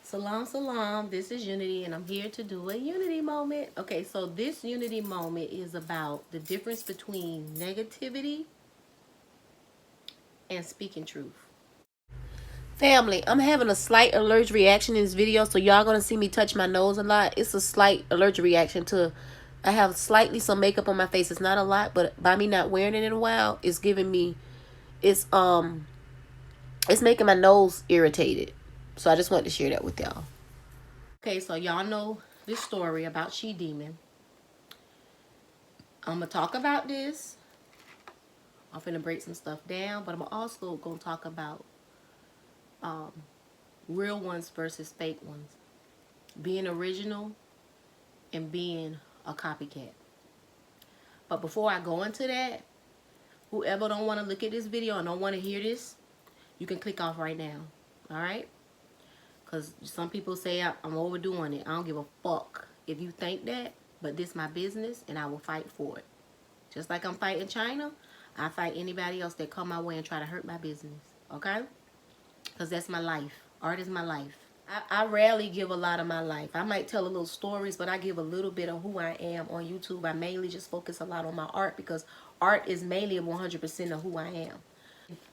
Salam, salam. This is Unity, and I'm here to do a Unity moment. Okay, so this Unity moment is about the difference between negativity and speaking truth. Family, I'm having a slight allergic reaction in this video, so y'all gonna see me touch my nose a lot. It's a slight allergic reaction to, I have slightly some makeup on my face. It's not a lot, but by me not wearing it in a while, it's giving me, it's making my nose irritated. So I just wanted to share that with y'all. Okay, so y'all know this story about She Demon. I'm going to talk about this. I'm finna break some stuff down, but I'm also going to talk about real ones versus fake ones. Being original and being a copycat. But before I go into that, whoever don't want to look at this video and don't want to hear this, you can click off right now. Alright? Because some people say I'm overdoing it. I don't give a fuck if you think that. But this is my business, and I will fight for it. Just like I'm fighting China, I fight anybody else that come my way and try to hurt my business. Okay? Because that's my life. Art is my life. I rarely give a lot of my life. I might tell a little stories, but I give a little bit of who I am on YouTube. I mainly just focus a lot on my art because art is mainly 100% of who I am.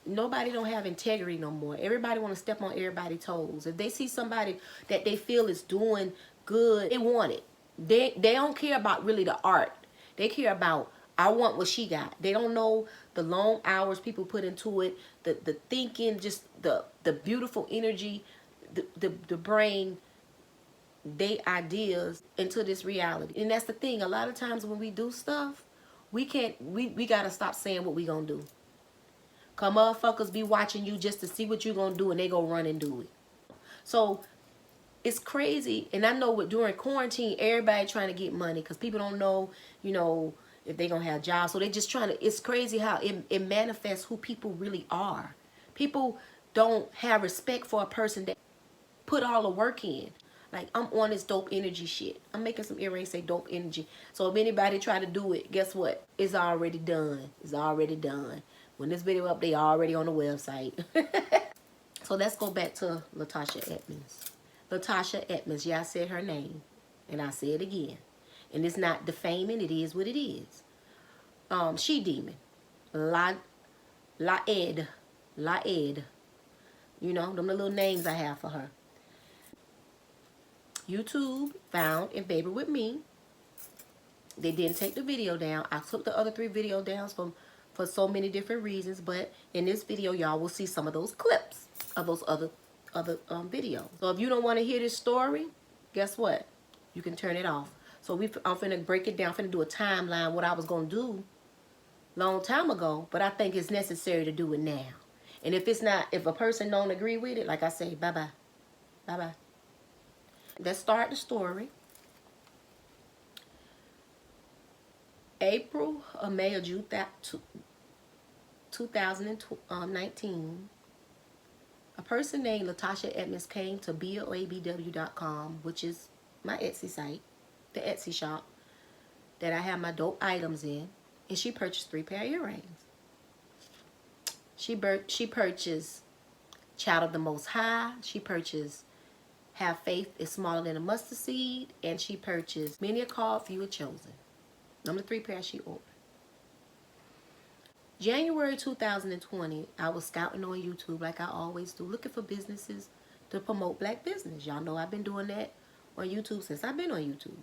Nobody don't have integrity no more. Everybody want to step on everybody's toes. If they see somebody that they feel is doing good, they want it. They don't care about really the art. They care about, I want what she got. They don't know the long hours people put into it, the thinking, just the beautiful energy, the brain, they ideas into this reality. And that's the thing. A lot of times when we do stuff, we gotta stop saying what we gonna do. Cause motherfuckers be watching you just to see what you gonna do, and they go run and do it. So it's crazy. And I know during quarantine, everybody trying to get money because people don't know, you know, if they gonna have jobs. So they just trying to, it's crazy how it manifests who people really are. People don't have respect for a person that put all the work in. Like, I'm on this dope energy shit. I'm making some earrings say dope energy. So if anybody try to do it, guess what? It's already done. It's already done. When this video up, they already on the website. So let's go back to Latasha Edmonds. Latasha Edmonds, yeah, I said her name. And I say it again. And it's not defaming, it is what it is. She Demon. Laed. You know, them the little names I have for her. YouTube found and Baby with me. They didn't take the video down. I took the other 3 video downs for so many different reasons, but in this video y'all will see some of those clips of those other videos. So if you don't want to hear this story, guess what? You can turn it off. So I'm finna break it down. I'm finna do a timeline what I was gonna do long time ago, but I think it's necessary to do it now. And if it's not, if a person don't agree with it, like I say, bye-bye. Bye-bye. Let's start the story. April or May or June 2019, a person named Latasha Edmonds came to boabw.com, which is my Etsy site, the Etsy shop that I have my dope items in, and she purchased 3 pair of earrings. She purchased Child of the Most High. She purchased Have Faith is Smaller Than a Mustard Seed, and she purchased Many Are Called, Few Are Chosen. Number 3 pair she ordered. January 2020, I was scouting on YouTube like I always do, looking for businesses to promote black business. Y'all know I've been doing that on YouTube since I've been on YouTube.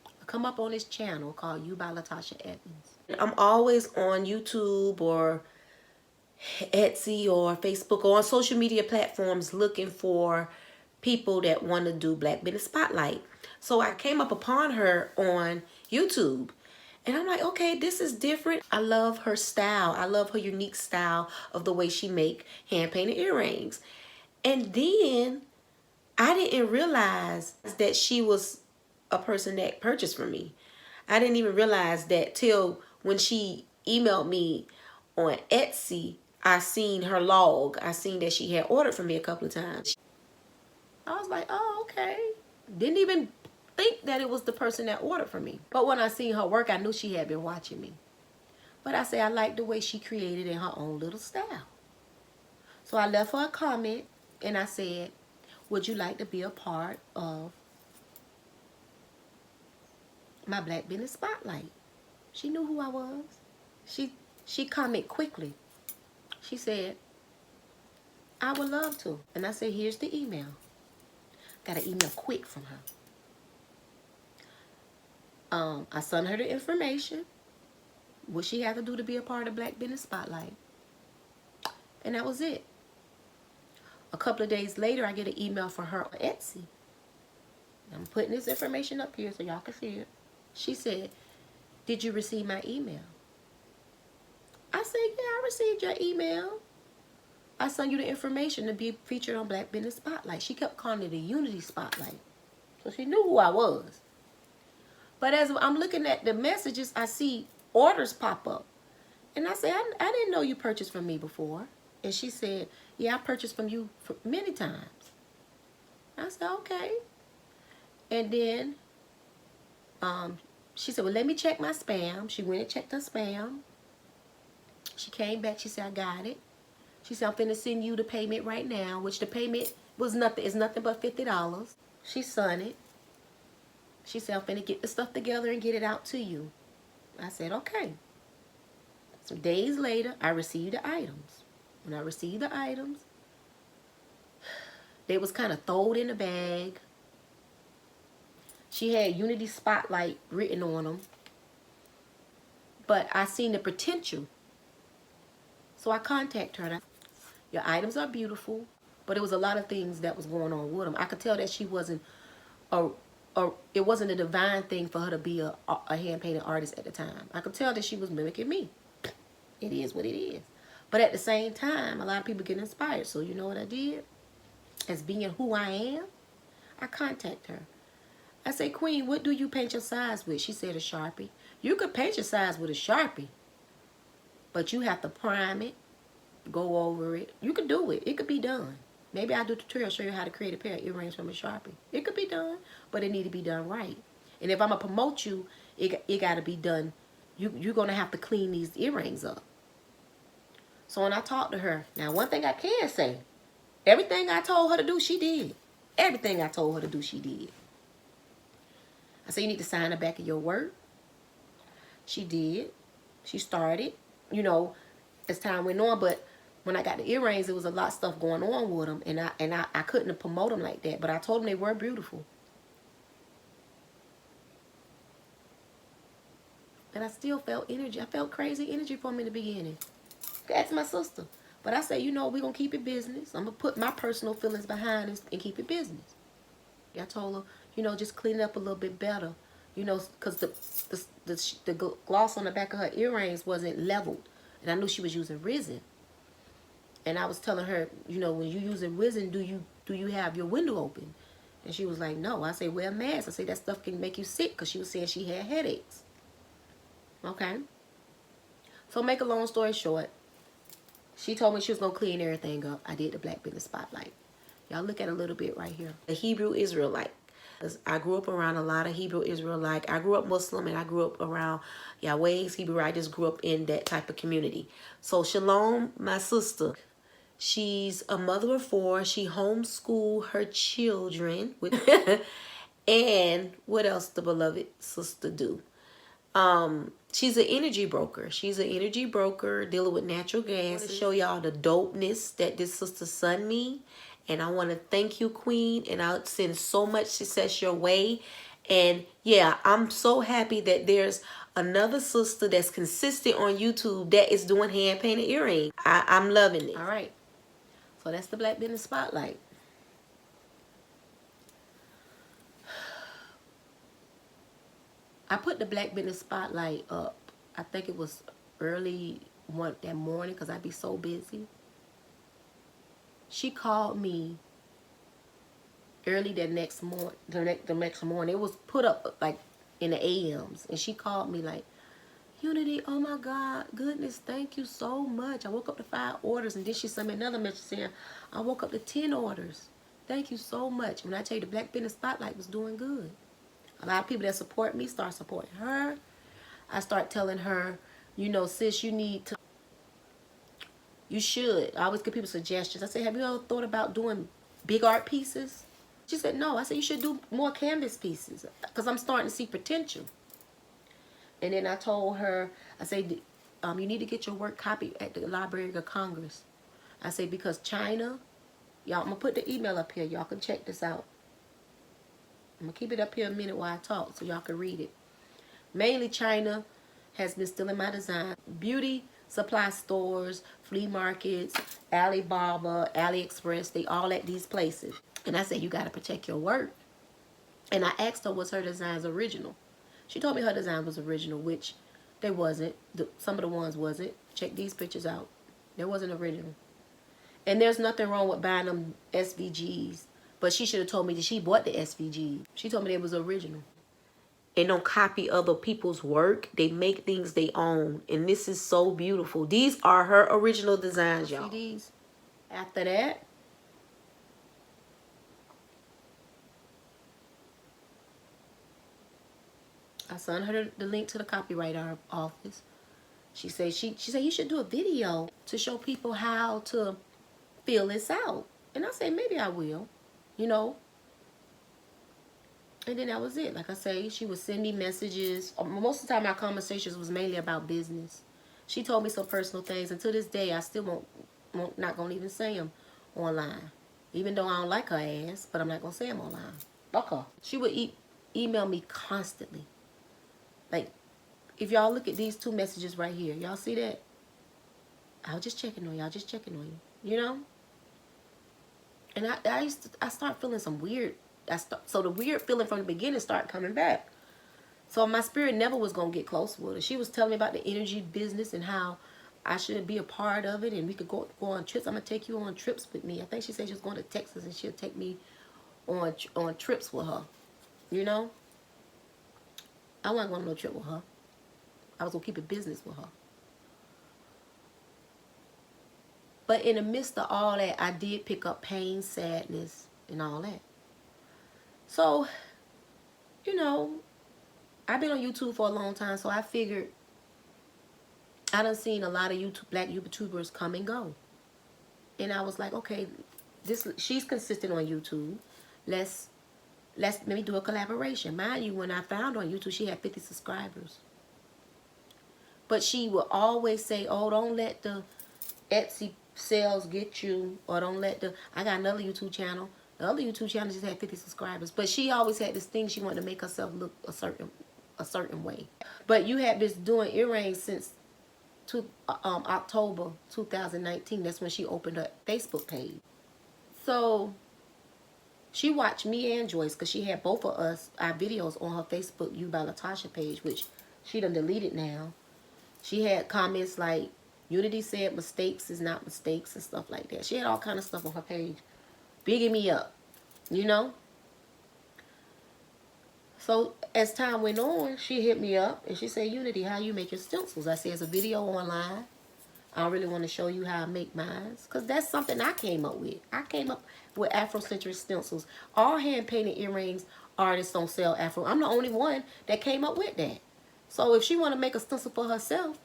I come up on this channel called You by Latasha Edmonds. I'm always on YouTube or Etsy or Facebook or on social media platforms looking for people that want to do Black Business Spotlight. So I came up upon her on YouTube. And I'm like, okay, this is different. I love her style. I love her unique style of the way she make hand-painted earrings. And then I didn't realize that she was a person that purchased from me. I didn't even realize that till when she emailed me on Etsy. I seen her log. I seen that she had ordered from me a couple of times. I was like, oh, okay. Didn't even think that it was the person that ordered from me. But when I seen her work, I knew she had been watching me. But I say I like the way she created in her own little style. So I left her a comment And I said, would you like to be a part of my Black Business Spotlight? She knew who I was. She commented quickly. She said, I would love to. And I said, here's the email. Got an email quick from her. I sent her the information. What she had to do to be a part of Black Business Spotlight. And that was it. A couple of days later, I get an email from her on Etsy. I'm putting this information up here so y'all can see it. She said, did you receive my email? I said, yeah, I received your email. I sent you the information to be featured on Black Business Spotlight. She kept calling it a Unity Spotlight. So she knew who I was. But as I'm looking at the messages, I see orders pop up. And I said, I didn't know you purchased from me before. And she said, yeah, I purchased from you many times. I said, okay. And then she said, well, let me check my spam. She went and checked her spam. She came back. She said, I got it. She said, I'm finna send you the payment right now, which the payment was nothing. It's nothing but $50. She signed it. She said, I'm finna get the stuff together and get it out to you. I said, okay. Some days later, I received the items. When I received the items, they was kind of thrown in a bag. She had Unity Spotlight written on them. But I seen the potential. So I contacted her. Your items are beautiful, but it was a lot of things that was going on with them. I could tell that she wasn't it wasn't a divine thing for her to be a hand-painted artist at the time. I could tell that she was mimicking me. It is what it is. But at the same time, a lot of people get inspired. So you know what I did? As being who I am, I contacted her. I said, Queen, what do you paint your size with? She said, a Sharpie. You could paint your size with a Sharpie, but you have to prime it, go over it. You could do it. It could be done. Maybe I'll do a tutorial, show you how to create a pair of earrings from a Sharpie. It could be done, but it need to be done right. And if I'm going to promote you, it got to be done. You're going to have to clean these earrings up. So when I talked to her, now one thing I can say, everything I told her to do, she did. Everything I told her to do, she did. I said, you need to sign the back of your work. She did. She started, you know, as time went on. But when I got the earrings, there was a lot of stuff going on with them. And I couldn't promote them like that. But I told them they were beautiful. And I still felt energy. I felt crazy energy from them in the beginning. That's my sister. But I say, you know, we're going to keep it business. I'm going to put my personal feelings behind this and keep it business. I told her, you know, just clean it up a little bit better. You know, because the gloss on the back of her earrings wasn't leveled. And I knew she was using resin. And I was telling her, you know, when you using resin, do you have your window open? And she was like, no. I say, wear a mask. I say, that stuff can make you sick, because she was saying she had headaches. Okay? So make a long story short, she told me she was going to clean everything up. I did the Black Business Spotlight. Y'all look at a little bit right here. The Hebrew Israelite. I grew up around a lot of Hebrew Israelite. I grew up Muslim and I grew up around Yahweh's Hebrew. I just grew up in that type of community. So Shalom, my sister. She's a mother of 4. She homeschooled her children. And what else the beloved sister do? She's an energy broker. She's an energy broker dealing with natural gas. I want to show y'all the dopeness that this sister sent me. And I want to thank you, Queen. And I'll send so much success your way. And yeah, I'm so happy that there's another sister that's consistent on YouTube that is doing hand-painted earrings. I'm loving it. All right. So that's the Black Business Spotlight. I put the Black Business Spotlight up. I think it was early that morning because I'd be so busy. She called me early the next morning. It was put up like in the AMs. And she called me like, Unity, oh my God, goodness, thank you so much. I woke up to 5 orders. And then she sent me another message saying, I woke up to 10 orders. Thank you so much. When I tell you the Black Business Spotlight was doing good. A lot of people that support me start supporting her. I start telling her, you know, sis, you need to You should. I always give people suggestions. I say, have you ever thought about doing big art pieces? She said, no. I said, you should do more canvas pieces because I'm starting to see potential. And then I told her, I said, you need to get your work copied at the Library of Congress. I say, because China, y'all, I'm going to put the email up here. Y'all can check this out. I'm going to keep it up here a minute while I talk so y'all can read it. Mainly China has been stealing my design. Beauty supply stores, flea markets, Alibaba, AliExpress, they all at these places. And I said, you got to protect your work. And I asked her, was her designs original? She told me her design was original, which they wasn't. Some of the ones wasn't. Check these pictures out. They wasn't original. And there's nothing wrong with buying them SVGs. But she should have told me that she bought the SVG. She told me they was original. They don't copy other people's work. They make things they own. And this is so beautiful. These are her original designs, y'all. See these? After that, I sent her the link to the copyright office. She said you should do a video to show people how to fill this out. And I said, maybe I will, you know. And then that was it. Like I say, she would send me messages. Most of the time, our conversations was mainly about business. She told me some personal things, and to this day, I still not gonna even say them online. Even though I don't like her ass, but I'm not gonna say them online. Fuck her. She would email me constantly. Like, if y'all look at these two messages right here, y'all see that? I was just checking on y'all, just checking on you. You know? And I start feeling some weird. So the weird feeling from the beginning started coming back. So my spirit never was going to get close with her. She was telling me about the energy business and how I should be a part of it. And we could go on trips. I'm going to take you on trips with me. I think she said she was going to Texas and she'll take me on trips with her. You know? I wasn't going on no trip with her. I was going to keep it business with her. But in the midst of all that, I did pick up pain, sadness, and all that. So, you know, I've been on YouTube for a long time, so I figured I done seen a lot of black YouTubers come and go. And I was like, okay, she's consistent on YouTube. Let's maybe do a collaboration. Mind you, when I found her on YouTube, she had 50 subscribers. But she would always say, oh, don't let the Etsy sales get you, or don't let I got another YouTube channel. The other YouTube channel just had 50 subscribers. But she always had this thing she wanted to make herself look a certain way. But you had been doing earrings since October 2019. That's when she opened her Facebook page. So she watched me and Joyce, because she had both of us, our videos on her Facebook You by Latasha page, which she done deleted now. She had comments like, Unity said mistakes is not mistakes and stuff like that. She had all kind of stuff on her page. Bigging me up, you know. So as time went on, she hit me up and she said, Unity, how you make your stencils? I said, it's a video online. I don't really want to show you how I make mine, because that's something I came up with. I came up with Afrocentric stencils. All hand-painted earrings artists don't sell Afro. I'm the only one that came up with that. So if she want to make a stencil for herself,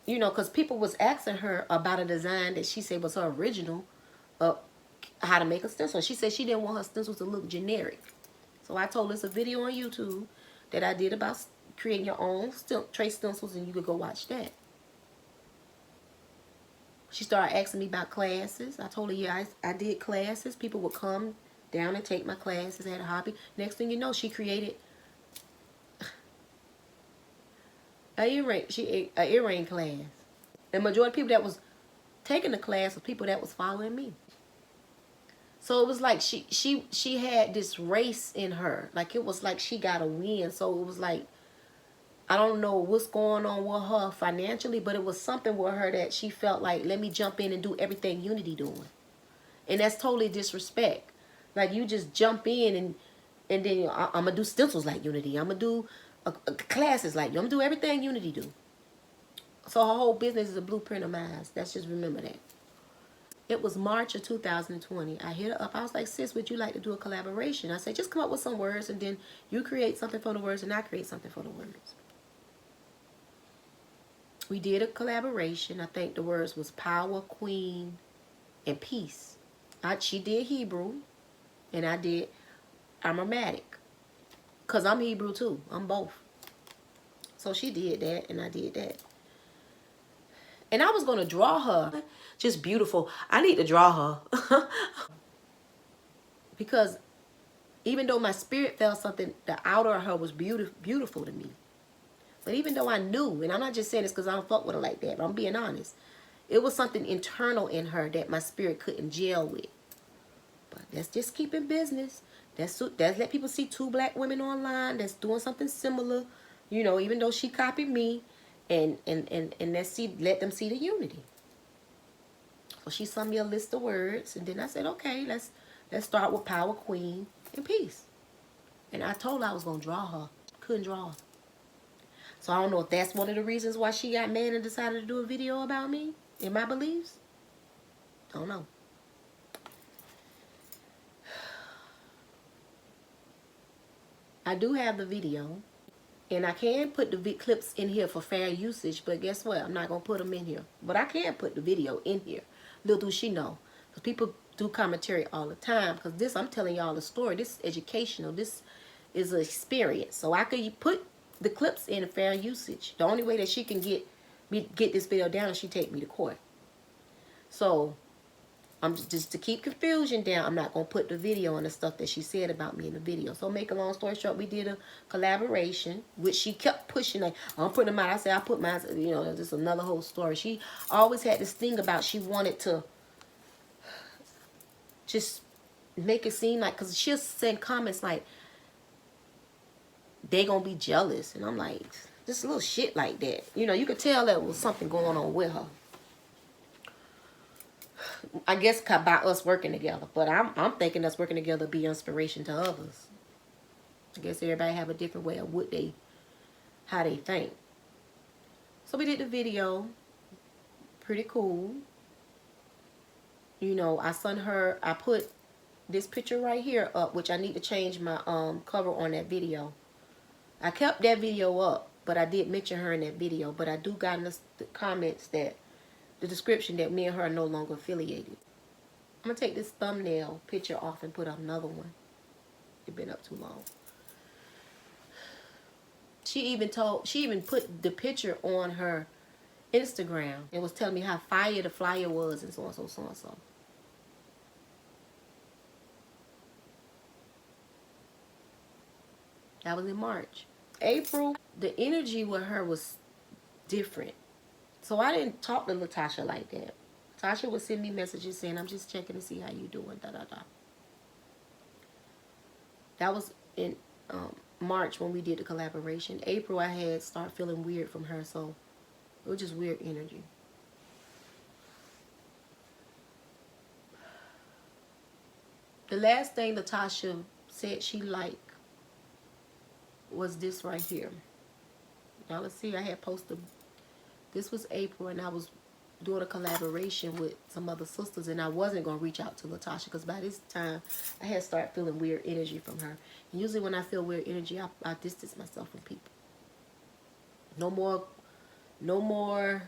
you know, because people was asking her about a design that she said was her original, how to make a stencil. She said she didn't want her stencils to look generic. So I told her it's a video on YouTube that I did about creating your own trace stencils, and you could go watch that. She started asking me about classes. I told her, yeah, I did classes. People would come down and take my classes. I had a hobby. Next thing you know, she created an earring class. The majority of people that was taking the class was people that was following me. So it was like she had this race in her. Like it was like she got a win. So it was like, I don't know what's going on with her financially, but it was something with her that she felt like, let me jump in and do everything Unity doing. And that's totally disrespect. Like you just jump in and then I'm going to do stencils like Unity. I'm going to do classes like you. I'm going to do everything Unity do. So her whole business is a blueprint of mine. Let's just remember that. It was March of 2020. I hit her up. I was like, sis, would you like to do a collaboration? I said, just come up with some words, and then you create something for the words, and I create something for the words. We did a collaboration. I think the words was power, queen, and peace. She did Hebrew, and I did Aromatic. Because I'm Hebrew too. I'm both. So she did that, and I did that. And I was going to draw her. Just beautiful. I need to draw her. Because even though my spirit felt something, the outer of her was beautiful to me. But even though I knew, and I'm not just saying this because I don't fuck with her like that, but I'm being honest. It was something internal in her that my spirit couldn't gel with. But that's just keeping business. That's let people see two black women online that's doing something similar. You know, even though she copied me, and let them see the unity. So she sent me a list of words, and then I said, okay, let's start with power, queen, and peace. And I told her I was gonna draw her. Couldn't draw her. So I don't know if that's one of the reasons why she got mad and decided to do a video about me and my beliefs. I don't know. I do have the video, and I can put the clips in here for fair usage, but guess what? I'm not going to put them in here. But I can put the video in here. Little do she know. Because people do commentary all the time. Because this, I'm telling y'all a story. This is educational. This is an experience. So I could put the clips in fair usage. The only way that she can get this video down is she take me to court. So I'm just to keep confusion down, I'm not going to put the video on the stuff that she said about me in the video. So make a long story short, we did a collaboration, which she kept pushing. Like, I'm putting them out. I said, I put mine, you know, just another whole story. She always had this thing about she wanted to just make it seem like, because she'll send comments like, they going to be jealous. And I'm like, just a little shit like that. You know, you could tell there was something going on with her. I guess by us working together, but I'm thinking us working together be inspiration to others. I guess everybody have a different way of how they think. So we did the video, pretty cool. You know, I put this picture right here up, which I need to change my cover on that video. I kept that video up, but I did mention her in that video. But I do got in the comments that the description that me and her are no longer affiliated. I'm gonna take this thumbnail picture off and put up another one. It's been up too long. She even put the picture on her Instagram and was telling me how fire the flyer was and so and so, so and so. That was in March. April, the energy with her was different. So I didn't talk to Latasha like that. Tasha would send me messages saying, I'm just checking to see how you doing, da-da-da. That was in March when we did the collaboration. April, I had started feeling weird from her, so it was just weird energy. The last thing Latasha said she liked was this right here. Now let's see, I had posted, this was April, and I was doing a collaboration with some other sisters, and I wasn't going to reach out to Latasha because by this time I had started feeling weird energy from her. And usually when I feel weird energy, I distance myself from people. No more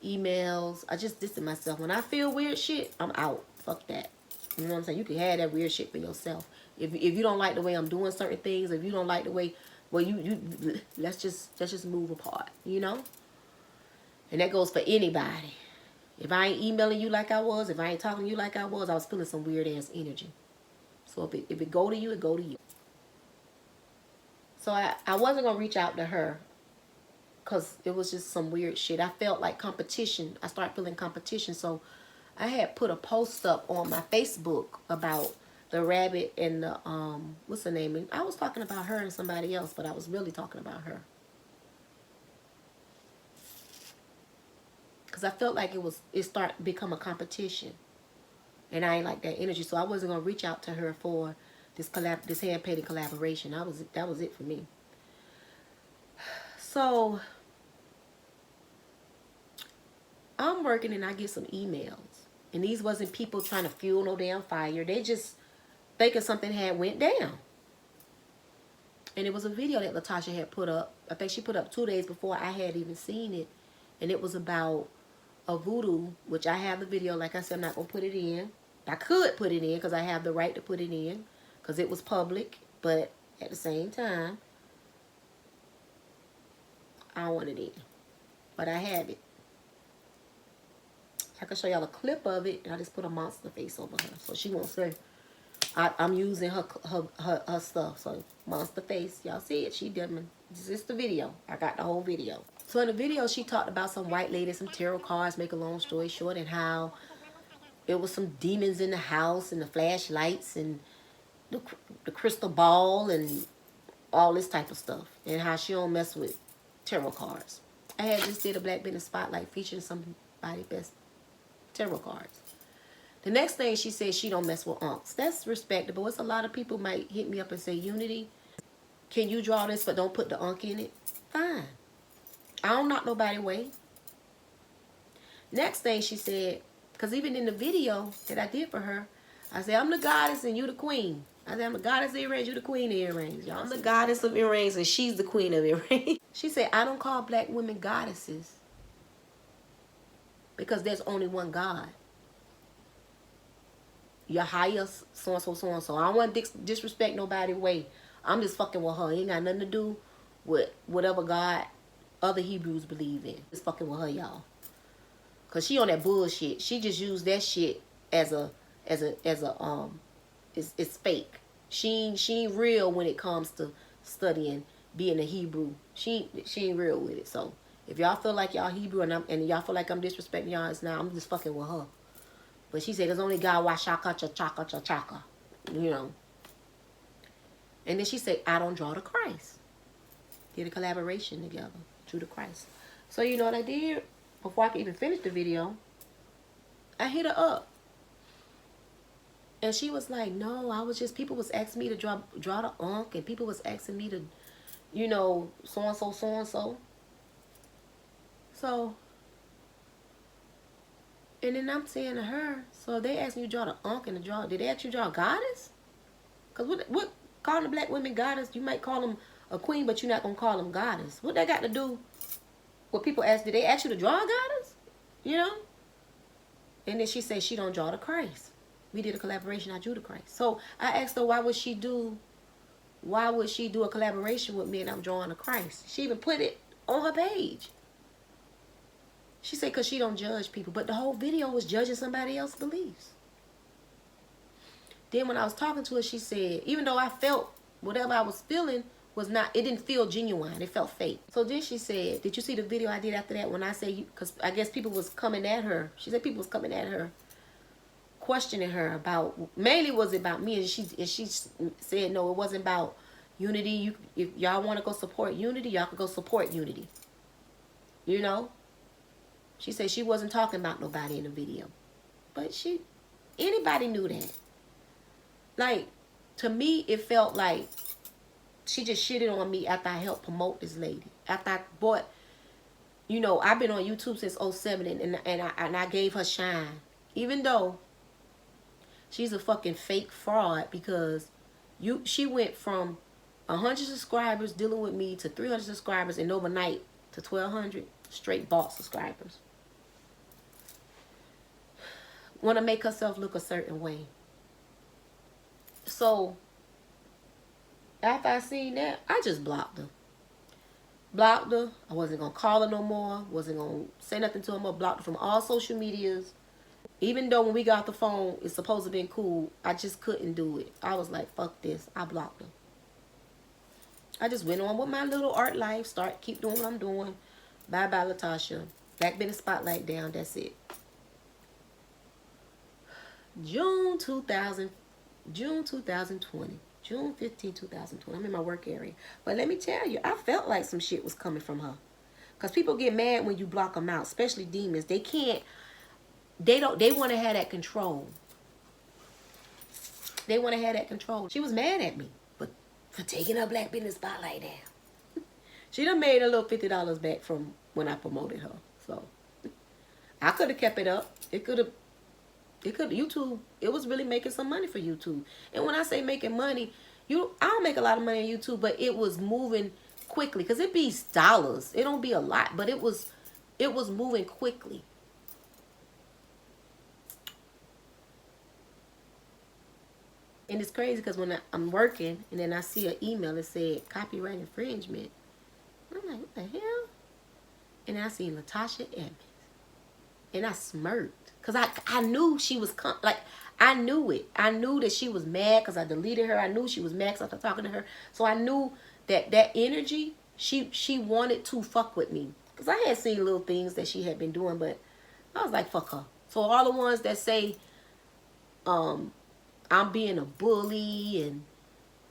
emails. I just distance myself. When I feel weird shit, I'm out. Fuck that. You know what I'm saying? You can have that weird shit for yourself. If you don't like the way I'm doing certain things, if you don't like the way, well, let's just move apart, you know? And that goes for anybody. If I ain't emailing you like I was, if I ain't talking to you like I was feeling some weird ass energy. So if it go to you, it go to you. So I wasn't going to reach out to her because it was just some weird shit. I felt like competition. I started feeling competition. So I had put a post up on my Facebook about the rabbit and the, what's her name? I was talking about her and somebody else, but I was really talking about her. Because I felt like it started to become a competition. And I ain't like that energy. So I wasn't going to reach out to her for this hand-painted collaboration. That was it for me. So I'm working and I get some emails. And these wasn't people trying to fuel no damn fire. They just thinking something had went down. And it was a video that Latasha had put up. I think she put up 2 days before I had even seen it. And it was about a voodoo, which I have the video. Like I said, I'm not going to put it in. I could put it in because I have the right to put it in because it was public. But at the same time, I don't want it in. But I have it. I can show y'all a clip of it, and I just put a monster face over her, so she won't say I'm using her stuff. So monster face, y'all see it? She did. This is the video. I got the whole video. So in the video, she talked about some white lady, some tarot cards. Make a long story short, and how it was some demons in the house, and the flashlights, and the crystal ball, and all this type of stuff, and how she don't mess with tarot cards. I had just did a Black Business Spotlight featuring somebody best tarot cards. The next thing she said, she don't mess with unks. That's respectable. It's a lot of people might hit me up and say, Unity, can you draw this but don't put the unk in it? Fine. I don't knock nobody away. Next thing she said, because even in the video that I did for her, I said, I'm the goddess and you the queen. I said, I'm the goddess of earrings, you the queen of earrings. Y'all, I'm the goddess of earrings and she's the queen of earrings. She said, I don't call black women goddesses because there's only one God. Your highest so-and-so, so-and-so. I don't want to disrespect nobody way. I'm just fucking with her. It ain't got nothing to do with whatever God other Hebrews believe in. Just fucking with her, y'all. Because she on that bullshit. She just used that shit as it's fake. She ain't real when it comes to studying being a Hebrew. She ain't real with it. So if y'all feel like y'all Hebrew and y'all feel like I'm disrespecting y'all, it's now I'm just fucking with her. But she said there's only God washaka cha chaka cha chaka, you know. And then she said I don't draw to Christ. Did a collaboration together, drew to Christ. So you know what I did before I could even finish the video? I hit her up. And she was like, no, I was just, people was asking me to draw the unk, and people was asking me to, you know, so-and-so, so-and-so. So, and then I'm saying to her, so they asked me to draw the unk and to draw, did they ask you to draw a goddess? Because what calling the black women goddess, you might call them a queen, but you're not going to call them goddess. What that got to do with people ask, did they ask you to draw a goddess? You know? And then she said she don't draw to Christ. We did a collaboration, I drew to Christ. So I asked her why would she do a collaboration with me and I'm drawing to Christ? She even put it on her page. She said because she don't judge people. But the whole video was judging somebody else's beliefs. Then when I was talking to her, she said, even though I felt whatever I was feeling was not, it didn't feel genuine. It felt fake. So then she said, did you see the video I did after that when I say, because I guess people was coming at her. She said people was coming at her, questioning her about, mainly was it about me, and she said no, it wasn't about Unity. If y'all want to go support Unity, y'all can go support Unity. You know? She said she wasn't talking about nobody in the video. But anybody knew that. Like, to me, it felt like she just shitted on me after I helped promote this lady. After I bought, you know, I've been on YouTube since 07 and I gave her shine. Even though she's a fucking fake fraud, because she went from 100 subscribers dealing with me to 300 subscribers and overnight to 1,200 straight bought subscribers. Want to make herself look a certain way. So after I seen that, I just blocked her. Blocked her. I wasn't going to call her no more. Wasn't going to say nothing to her more. Blocked her from all social medias. Even though when we got the phone, it's supposed to have been cool, I just couldn't do it. I was like, fuck this. I blocked her. I just went on with my little art life. Keep doing what I'm doing. Bye-bye, Latasha. Black Business Spotlight down. That's it. June 2020. June 15, 2020. I'm in my work area. But let me tell you, I felt like some shit was coming from her. Because people get mad when you block them out, especially demons. They can't. They want to have that control. They want to have that control. She was mad at me for taking her Black Business Spotlight down. She done made a little $50 back from when I promoted her. So I could have kept it up. YouTube, it was really making some money for YouTube. And when I say making money, I don't make a lot of money on YouTube, but it was moving quickly because it be dollars. It don't be a lot, but it was It was moving quickly. And it's crazy because when I'm working and then I see an email that said copyright infringement, I'm like, what the hell? And then I see Latasha Evans. And I smirked. Because I knew she was, like, I knew it. I knew that she was mad because I deleted her. I knew she was mad because I started talking to her. So I knew that that energy, she wanted to fuck with me. Because I had seen little things that she had been doing, but I was like, fuck her. So all the ones that say, I'm being a bully and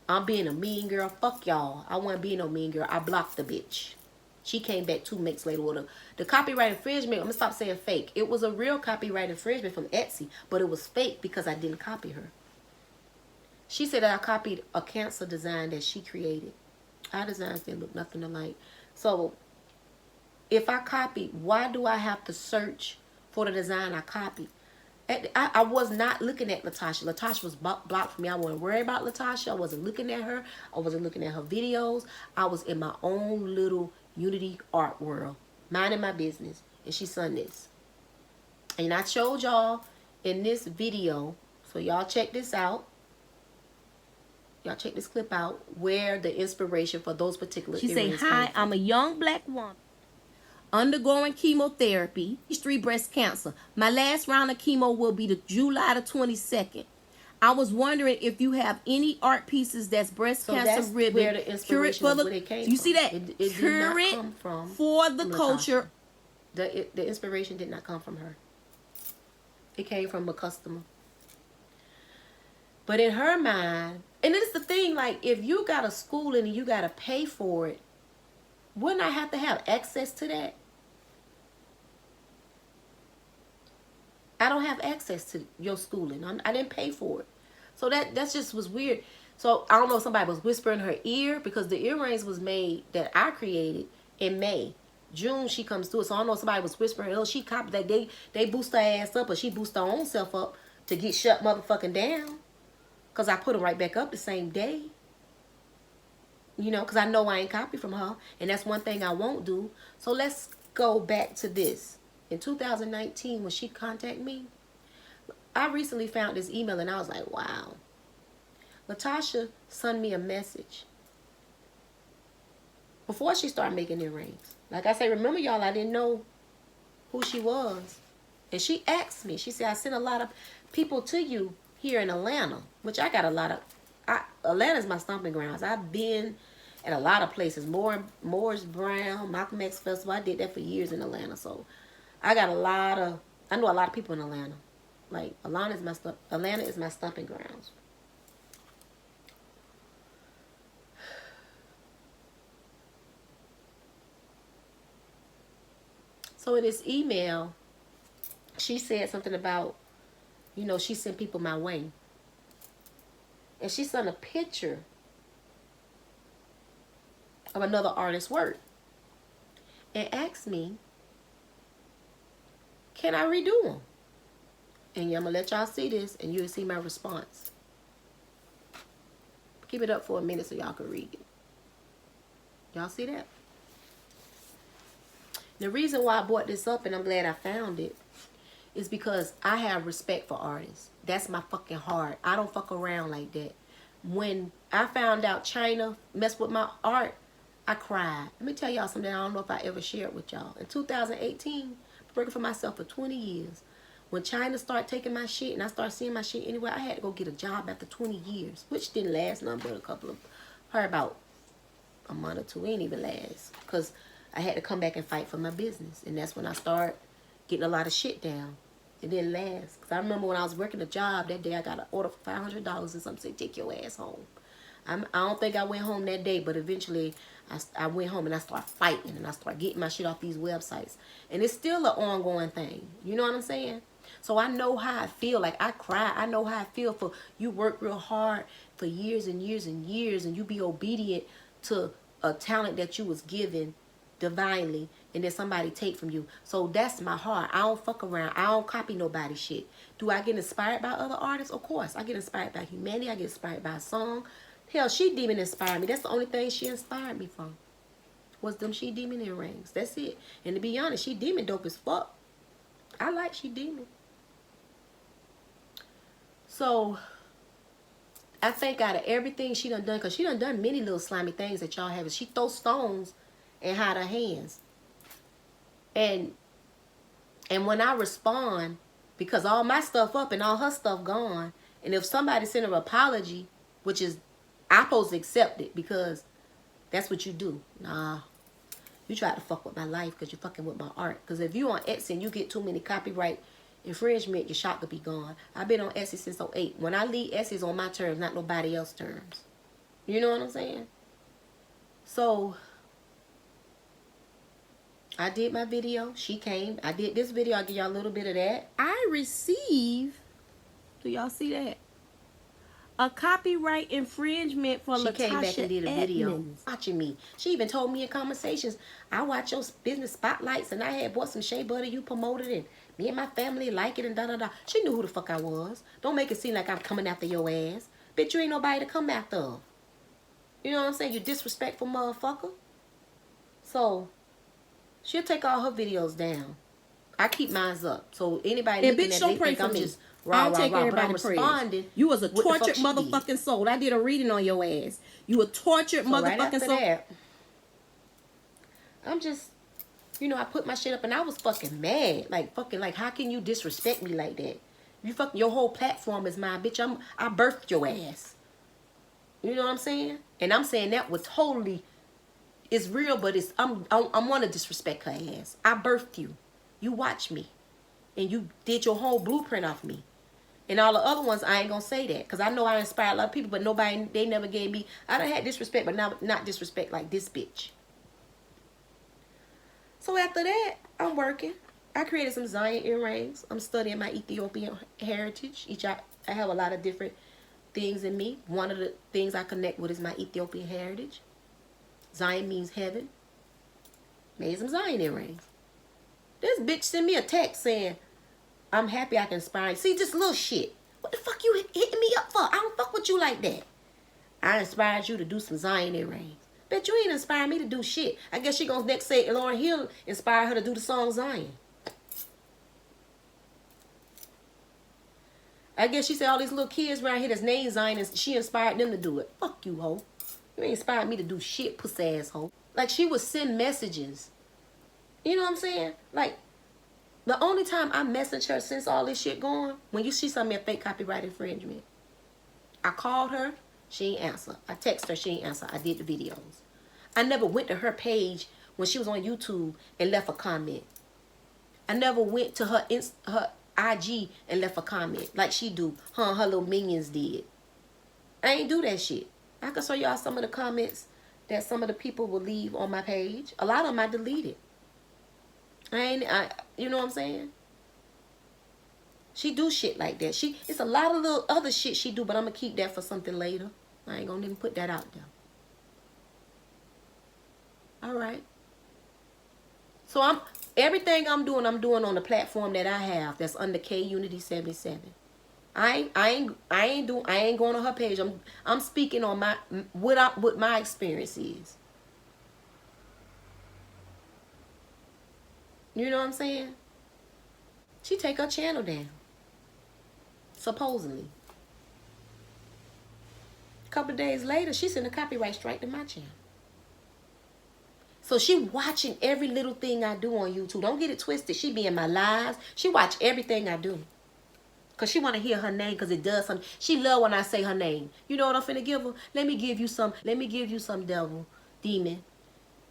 I'm being a mean girl. Fuck y'all. I wasn't being no mean girl. I blocked the bitch. She came back 2 weeks later with the copyright infringement. I'm going to stop saying fake. It was a real copyright infringement from Etsy, but it was fake because I didn't copy her. She said that I copied a cancer design that she created. Our designs didn't look nothing alike. So if I copied, why do I have to search for the design I copied? I was not looking at Latasha. Latasha was blocked from me. I wasn't worried about Latasha. I wasn't looking at her. I wasn't looking at her videos. I was in my own little Unity art world, minding my business. And she sung this. And I showed y'all in this video, so y'all check this out. Y'all check this clip out, where the inspiration for those particular She say, hi, I'm a young black woman undergoing chemotherapy, stage 3 breast cancer. My last round of chemo will be the July the 22nd. I was wondering if you have any art pieces that's breast cancer ribbon. Where the inspiration for the, where it came you see that? It did not come from for the culture. The inspiration did not come from her. It came from a customer. But in her mind, and it's the thing, like, if you got a schooling and you got to pay for it, wouldn't I have to have access to that? I don't have access to your schooling. I didn't pay for it. So that just was weird. So I don't know if somebody was whispering in her ear, because the earrings was made that I created in May. June she comes through it. So I don't know if somebody was whispering, oh, she copied that. They boost her ass up, or she boost her own self up to get shut motherfucking down. Because I put them right back up the same day. You know, because I know I ain't copied from her. And that's one thing I won't do. So let's go back to this. In 2019, when she contacted me, I recently found this email and I was like, wow. Latasha sent me a message before she started making earrings. Like I say, remember y'all, I didn't know who she was. And she asked me, she said, I sent a lot of people to you here in Atlanta, which I got a lot of. Atlanta's my stomping grounds. I've been at a lot of places. Morris Brown, Malcolm X Festival. I did that for years in Atlanta. So I got a lot of, I know a lot of people in Atlanta. Like, Atlanta is my stomping grounds. So in this email, she said something about, you know, she sent people my way. And she sent a picture of another artist's work. And asked me, can I redo them? And I'm going to let y'all see this, and you'll see my response. Keep it up for a minute so y'all can read it. Y'all see that? The reason why I brought this up, and I'm glad I found it, is because I have respect for artists. That's my fucking heart. I don't fuck around like that. When I found out China messed with my art, I cried. Let me tell y'all something I don't know if I ever shared with y'all. In 2018, working for myself for 20 years. When China started taking my shit and I started seeing my shit anywhere, I had to go get a job after 20 years, which didn't last nothing but probably about a month or two. It didn't even last, because I had to come back and fight for my business. And that's when I started getting a lot of shit down. It didn't last. Because I remember when I was working a job that day, I got an order for $500 and something said, take your ass home. I don't think I went home that day, but eventually I went home and I started fighting and I started getting my shit off these websites. And it's still an ongoing thing. You know what I'm saying? So I know how I feel. Like, I cry. I know how I feel for you work real hard for years and years and years, and you be obedient to a talent that you was given divinely, and then somebody take from you. So that's my heart. I don't fuck around. I don't copy nobody's shit. Do I get inspired by other artists? Of course. I get inspired by humanity. I get inspired by a song. Hell, she didn't even inspire me. That's the only thing she inspired me from. was them She Demon earrings. That's it. And to be honest, She Demon dope as fuck. I like She Demon. So, I think out of everything she done, because she done many little slimy things that y'all have. She throws stones and hide her hands. And when I respond, because all my stuff up and all her stuff gone, and if somebody send her an apology, which is, I'm supposed to accept it because that's what you do. Nah, you try to fuck with my life because you're fucking with my art. Because if you on Etsy and you get too many copyright infringement, your shop could be gone. I've been on Etsy since 2008. When I leave, Etsy's on my terms, not nobody else's terms. You know what I'm saying? So, I did my video. She came. I did this video. I'll give y'all a little bit of that. I receive, do y'all see that? A copyright infringement for Latasha She came back and did a video Edmonds. watching me. She even told me in conversations, I watch your business spotlights and I had bought some shea butter you promoted and me and my family like it and da-da-da. She knew who the fuck I was. Don't make it seem like I'm coming after your ass. Bitch, you ain't nobody to come after. You know what I'm saying? You disrespectful motherfucker. So, she'll take all her videos down. I keep mine up. So, anybody And looking bitch, at don't it, pray think for I'm me. just I don't rah, take rah, rah. But I'm everybody prayers. responding. You was a what the fuck tortured she did. motherfucking soul. I did a reading on your ass. You a tortured So right motherfucking after soul. that, I'm just, you know, I put my shit up and I was fucking mad. Like, fucking, like, how can you disrespect me like that? You fucking, your whole platform is mine, bitch. I birthed your ass. You know what I'm saying? And I'm saying that was totally, it's real, but it's, I'm want to disrespect her ass. I birthed you. You watched me. And you did your whole blueprint off me. And all the other ones, I ain't gonna say that. Because I know I inspired a lot of people, but nobody, they never gave me, I done had disrespect, but not disrespect like this bitch. So after that, I'm working. I created some Zion earrings. I'm studying my Ethiopian heritage. I have a lot of different things in me. One of the things I connect with is my Ethiopian heritage. Zion means heaven. Made some Zion earrings. This bitch sent me a text saying, I'm happy I can inspire you. See, just little shit. What the fuck you hitting me up for? I don't fuck with you like that. I inspired you to do some Zion earrings. Bet you ain't inspire me to do shit. I guess she gonna next say Lauryn Hill inspired her to do the song Zion. I guess she said all these little kids around here that's named Zion and she inspired them to do it. Fuck you, hoe. You ain't inspired me to do shit, pussy ass hoe. Like, she would send messages. You know what I'm saying? Like, the only time I messaged her since all this shit going, when she sent me a fake copyright infringement. I called her, she ain't answer. I texted her, she ain't answer. I did the videos. I never went to her page when she was on YouTube and left a comment. I never went to her IG and left a comment like she do. Her little minions did. I ain't do that shit. I can show y'all some of the comments that some of the people will leave on my page. A lot of them I deleted. You know what I'm saying? She do shit like that. It's a lot of little other shit she do, but I'm gonna keep that for something later. I ain't gonna even put that out there. All right. So everything I'm doing on the platform that I have that's under K Unity 77. I ain't going on her page. I'm speaking on what my experience is. You know what I'm saying? She take her channel down. Supposedly. A couple of days later, she sent a copyright strike to my channel. So she watching every little thing I do on YouTube. Don't get it twisted. She be in my lives. She watch everything I do. Because she want to hear her name because it does something. She love when I say her name. You know what I'm finna give her? Let me give you some devil, demon.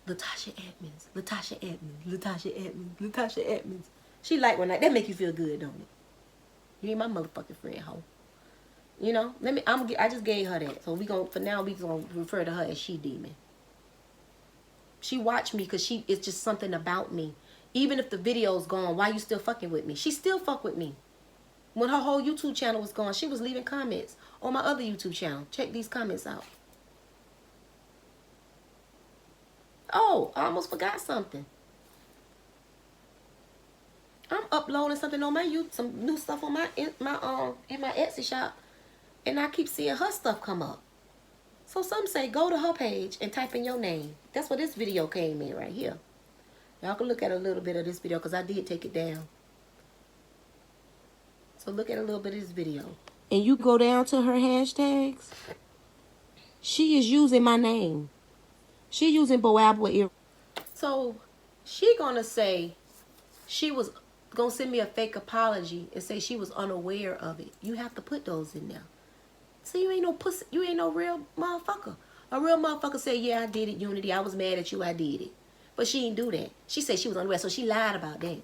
Latasha Edmonds. Latasha Edmonds. Latasha Edmonds. Latasha Edmonds. She like when that make you feel good, don't it? You ain't my motherfucking friend, hoe. You know? I just gave her that. So we gonna refer to her as She Demon. She watched me because it's just something about me. Even if the video's gone, why you still fucking with me? She still fuck with me. When her whole YouTube channel was gone, she was leaving comments on my other YouTube channel. Check these comments out. Oh, I almost forgot something. I'm uploading something on my YouTube, some new stuff on in my Etsy shop, and I keep seeing her stuff come up. So some say go to her page and type in your name. That's what this video came in right here. Y'all can look at a little bit of this video because I did take it down. So look at a little bit of this video. And you go down to her hashtags. She is using my name. She using Boabw. So she gonna say she was gonna send me a fake apology and say she was unaware of it. You have to put those in there. So you ain't no pussy. You ain't no real motherfucker. A real motherfucker say, yeah, I did it, Unity. I was mad at you. I did it. But she didn't do that. She said she was unaware, so she lied about that.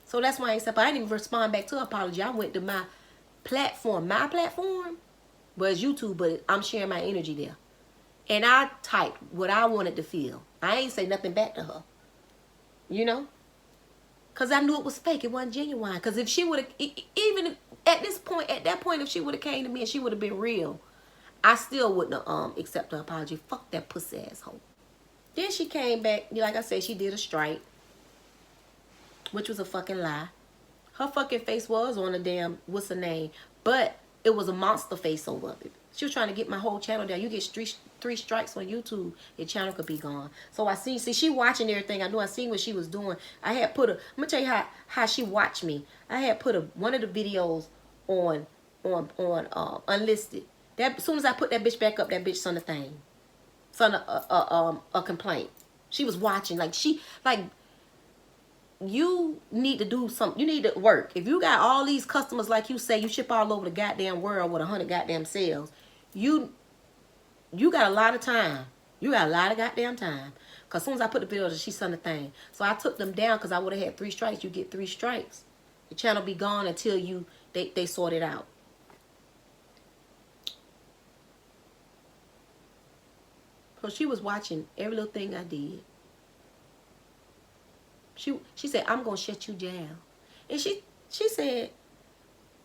So that's why I said, but I didn't even respond back to her apology. I went to my platform. My platform was YouTube, but I'm sharing my energy there. And I typed what I wanted to feel. I ain't say nothing back to her. You know? Because I knew it was fake. It wasn't genuine. Because if she would have, even at this point, at that point, if she would have came to me and she would have been real, I still wouldn't have accepted her apology. Fuck that pussy asshole. Then she came back, like I said, she did a strike, which was a fucking lie. Her fucking face was on a damn, what's her name? But it was a monster face over it. She was trying to get my whole channel down. You get three strikes on YouTube, your channel could be gone. So I see she watching everything I do. I seen what she was doing. I had put I'm gonna tell you how she watched me. I had put one of the videos on unlisted. That as soon as I put that bitch back up, that bitch sent a thing. Sent a complaint. She was watching, you need to do something. You need to work. If you got all these customers, like you say, you ship all over the goddamn world with 100 goddamn sales. You got a lot of time. You got a lot of goddamn time. Because as soon as I put the video, she sent a thing. So I took them down because I would have had 3 strikes. You get 3 strikes. The channel be gone until they sort it out. So she was watching every little thing I did. She said, I'm going to shut you down. And she said,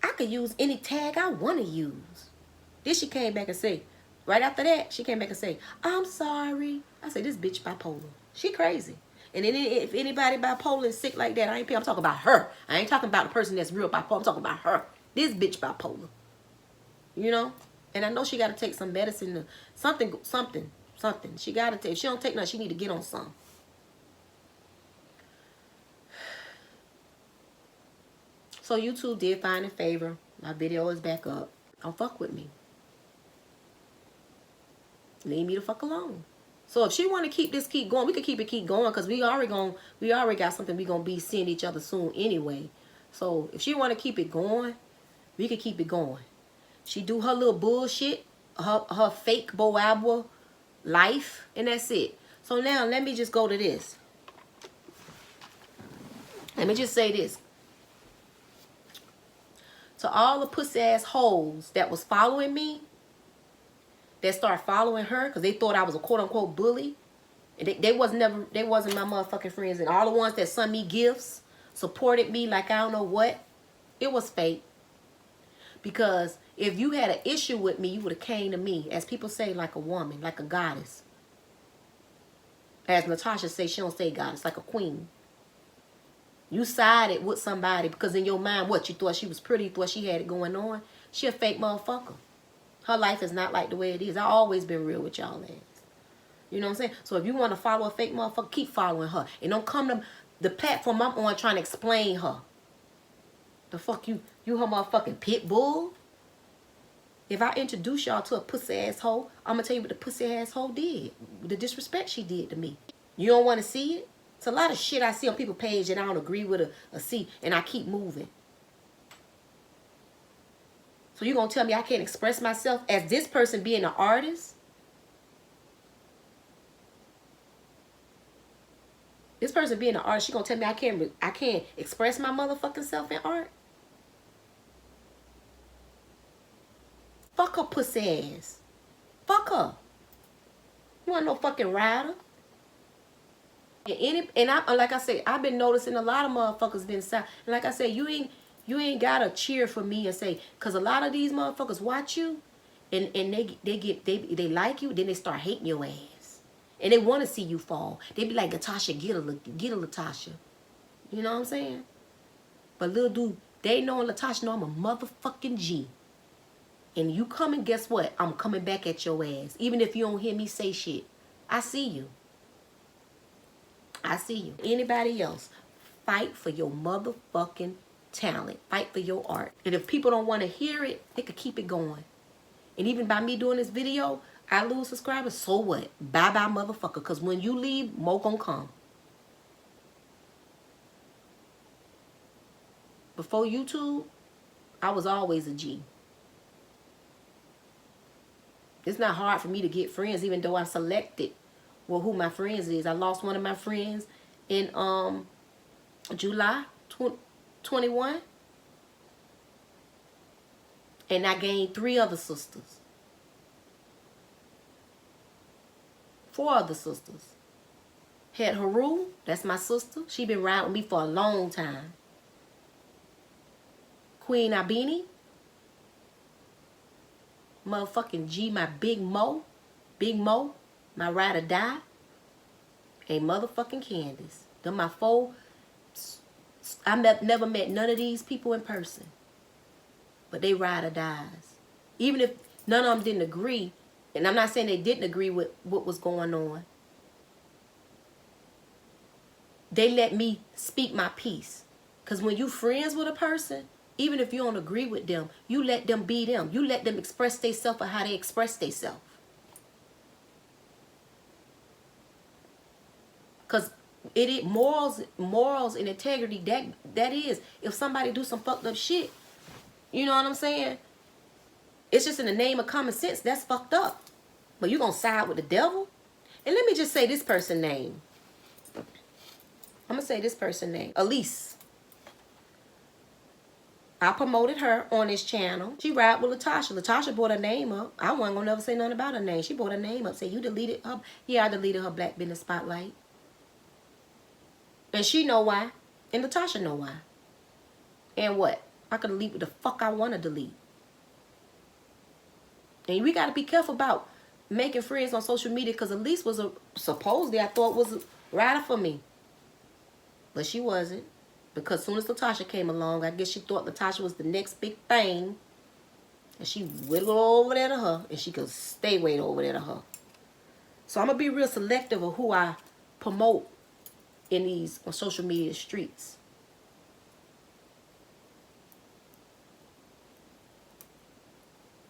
I could use any tag I want to use. Then she came back and said, right after that, she came back and said, I'm sorry. I said, this bitch bipolar. She crazy. And then if anybody bipolar and sick like that, I ain't paying. I'm talking about her. I ain't talking about the person that's real bipolar. I'm talking about her. This bitch bipolar. You know? And I know she got to take some medicine. Something. She got to take. If she don't take nothing, she need to get on some. So YouTube did find in favor. My video is back up. Don't fuck with me. Leave me the fuck alone. So if she want to keep going, we could keep going because we already got something we gonna be seeing each other soon anyway. So if she want to keep it going, we could keep it going. She do her little bullshit, her fake Boabw life, and that's it. So now let me just go to this. Let me just say this. To all the pussy ass hoes that was following me, that started following her because they thought I was a quote unquote bully, and they wasn't my motherfucking friends. And all the ones that sent me gifts, supported me like I don't know what, it was fake. Because if you had an issue with me, you would have came to me, as people say, like a woman, like a goddess. As Natasha say, she don't say goddess, like a queen. You sided with somebody because in your mind, what, you thought she was pretty, you thought she had it going on? She a fake motherfucker. Her life is not like the way it is. I always been real with y'all ass. You know what I'm saying? So if you want to follow a fake motherfucker, keep following her. And don't come to the platform I'm on trying to explain her. The fuck you her motherfucking pit bull? If I introduce y'all to a pussy asshole, I'm going to tell you what the pussy asshole did. The disrespect she did to me. You don't want to see it? It's a lot of shit I see on people's page and I don't agree with or see, and I keep moving. So you going to tell me I can't express myself as this person being an artist? This person being an artist, she going to tell me I can't express my motherfucking self in art? Fuck her pussy ass. Fuck her. You want no fucking rider? And I, like I said, I've been noticing a lot of motherfuckers been sad. And like I said, you ain't gotta cheer for me and say, cause a lot of these motherfuckers watch you, and they like you, then they start hating your ass, and they want to see you fall. They be like, Latasha, get a Latasha. You know what I'm saying? But little dude, they know Latasha know I'm a motherfucking G. and you coming, guess what? I'm coming back at your ass. Even if you don't hear me say shit. I see you. I see you. Anybody else, fight for your motherfucking talent. Fight for your art. And if people don't want to hear it, they could keep it going. And even by me doing this video, I lose subscribers. So what? Bye-bye, motherfucker. Because when you leave, more gonna come. Before YouTube, I was always a G. It's not hard for me to get friends, even though I selected who my friends is. I lost one of my friends in July 21. And I gained 3 other sisters. 4 other sisters. Had Haru, that's my sister. She been riding with me for a long time. Queen Abini. Motherfucking G, my Big Mo, my ride or die, and motherfucking Candace. They're my 4. I never met none of these people in person, but they ride or dies. Even if none of them didn't agree, and I'm not saying they didn't agree with what was going on, they let me speak my piece. Because when you friends with a person, even if you don't agree with them, you let them be them. You let them express themselves or how they express themselves. Because morals and integrity, that is, if somebody do some fucked up shit, you know what I'm saying? It's just in the name of common sense, that's fucked up. But you gonna side with the devil? And let me just say this person's name. I'm gonna say this person's name. Elise. I promoted her on this channel. She ride with Latasha. Latasha brought her name up. I wasn't gonna never say nothing about her name. She brought her name up. Said, you deleted her. Yeah, I deleted her Black Business Spotlight. And she know why. And Latasha know why. And what? I can delete what the fuck I want to delete. And we got to be careful about making friends on social media, because Elise was supposedly, I thought, was a rider for me. But she wasn't. Because as soon as Latasha came along, I guess she thought Latasha was the next big thing. And she wiggled over there to her. And she could stay way over there to her. So I'm going to be real selective of who I promote in these on social media streets.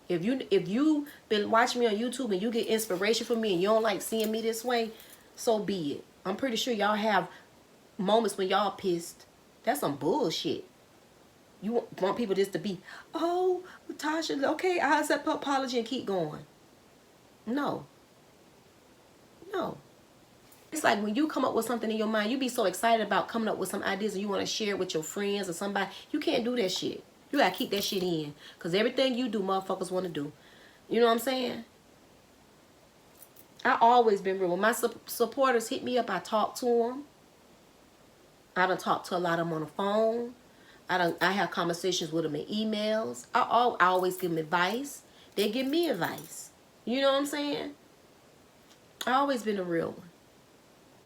If you been watching me on YouTube and you get inspiration from me and you don't like seeing me this way, so be it. I'm pretty sure y'all have moments when y'all pissed. That's some bullshit. You want people just to be, oh, Tasha, okay, I accept her apology and keep going. No. No. It's like when you come up with something in your mind, you be so excited about coming up with some ideas and you want to share it with your friends or somebody. You can't do that shit. You got to keep that shit in. Because everything you do, motherfuckers want to do. You know what I'm saying? I always been real. When my supporters hit me up, I talk to them. I done talked to a lot of them on the phone. I have conversations with them in emails. I always give them advice. They give me advice. You know what I'm saying? I always been a real one.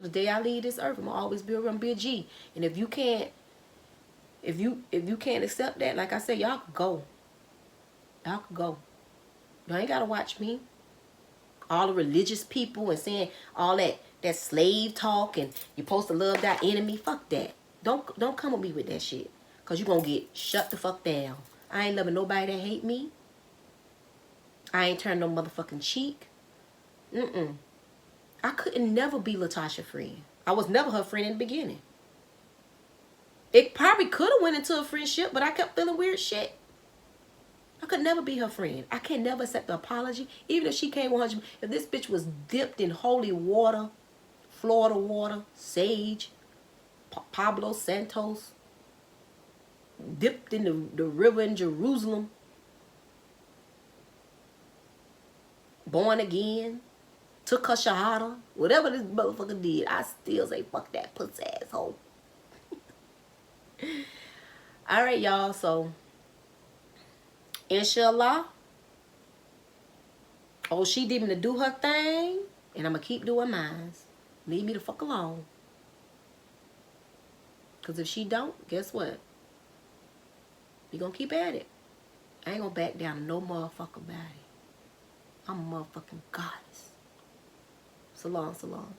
The day I leave this earth, I'm gonna always be a G. And if you can't, if you can't accept that, like I said, y'all could go. Y'all could go. Y'all ain't gotta watch me. All the religious people and saying all that slave talk and you're supposed to love that enemy. Fuck that. Don't come with me with that shit. Cause you're gonna get shut the fuck down. I ain't loving nobody that hate me. I ain't turned no motherfucking cheek. I couldn't never be Latasha's friend. I was never her friend in the beginning. It probably could have went into a friendship, but I kept feeling weird shit. I could never be her friend. I can never accept the apology. Even if she came 100, if this bitch was dipped in holy water, Florida water, sage, Pablo Santos, dipped in the river in Jerusalem, born again, took her shahada, whatever this motherfucker did, I still say fuck that pussy asshole. Alright, y'all, so inshallah, she did me to do her thing, and I'm gonna keep doing mine. Leave me the fuck alone. Because if she don't, guess what? We gonna keep at it. I ain't gonna back down to no motherfucking body. I'm a motherfucking goddess. So long, so long.